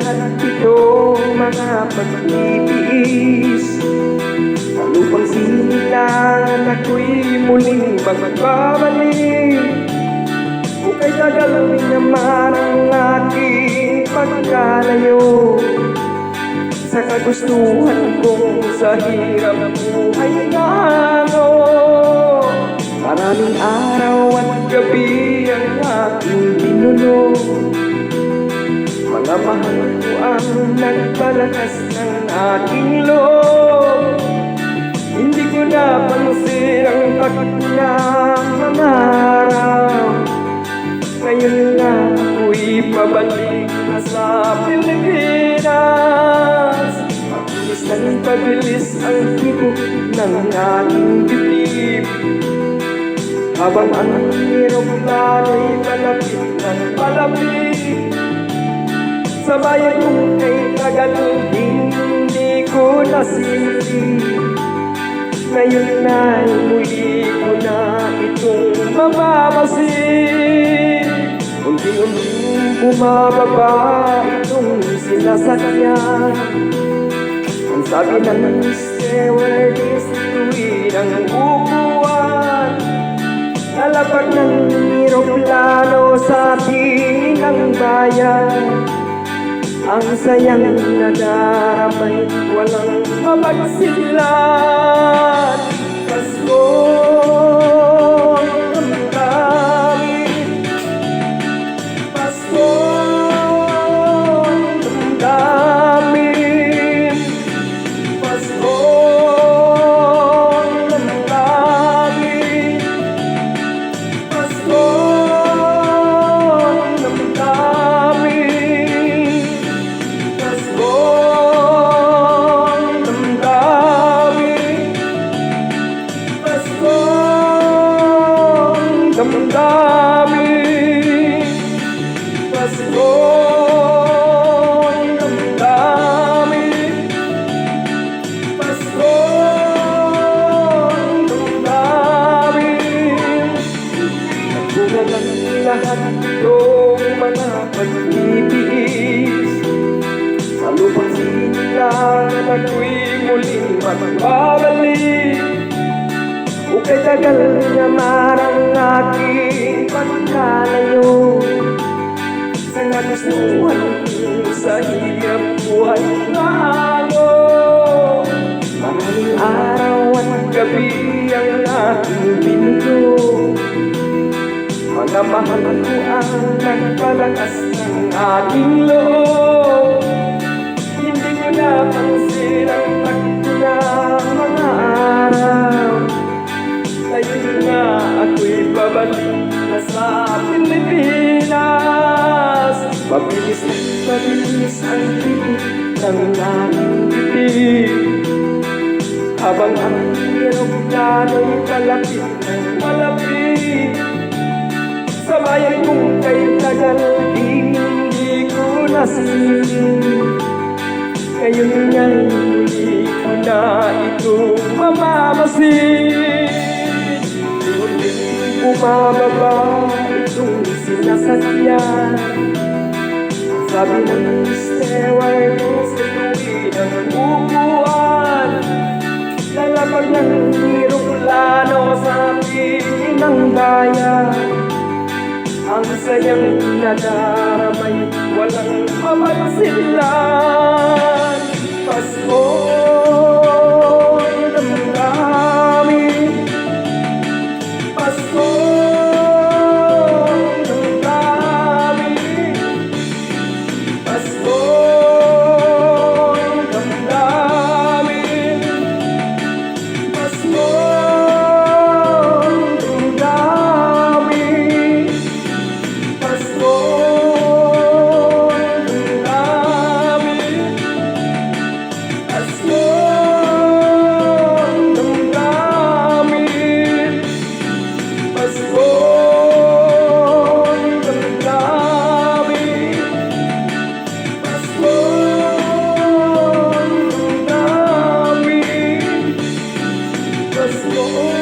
lahat ito mga pagtitiis. Sa lupang sinilangan ako'y muling magbabalik. Kung kay tagalawin naman ang aking pagkalayo sa kagustuhan kong sa hirap buhay na ano. Maraming araw at gabi ang aking binulong. Mga mahal ko ang nagpalakas ng aking loob. Hindi ko napansin ang takot ng mga araw. Ngayon na ako'y pabalik na sa Pilipinas. Pabilis ng pabilis ang tibok ng aking dibdib, habang ang eroplano'y palapit ng palapit. Sa bayan kong kay Tagalogin, hindi ko nasilip. Ngayon na'y muli ko na itong mapamasid. Unti-unting bumababa itong sinasakyan. Ang sabi ng stewardess, tuwid ang upuan. Lalapag ng eroplano sa piling ng bayan. Ang sayang nadaramay, walang mapagsilan. Pasko ang damdamin, Pasko ang damdamin, Pasko ang damdamin, Pasko ang damdamin, Pasko ang damdamin, Pasko ang damdamin, Pasko ang damdamin, Pasko ang damdamin. Nagbunga ng lahat itong mga pagtitiis. Sa lupang sinilangan ako'y muling magbabalik. Kung kay tagal naman ang aking pagkalayo sa nagustuhan ko sa hirap buhay na ano. Maraming araw at gabi ang aking binulong. Mga mahal ko ang nagpalakas ng aking loob. Hindi ko napansin ang takbo ng mga araw. Ngayon nga ako'y babalik na sa Pilipinas. Mabilis na mabilis ang tibok ng aking bibig, habang ang eroplano'y palapit ng palapit. Sa bayan kong kay Tagalogin, hindi ko nasilip. Ngayon nga'y muli ko na itong mamamasid. Unti-unting bumababa itong sinasakyan. Ang sabi ng stewardess, tuwid ang upuan. Lalapag ng eroplano sa piling ng bayan. Ang sayang nadaramay, walang mapagsilan. Pasko ang damdamin, Pasko ang damdamin, Pasko ang damdamin, Pasko ang damdamin, Pasko ang damdamin, Pasko ang damdamin, Pasko ang damdamin, Pasko ang damdamin, Pasko.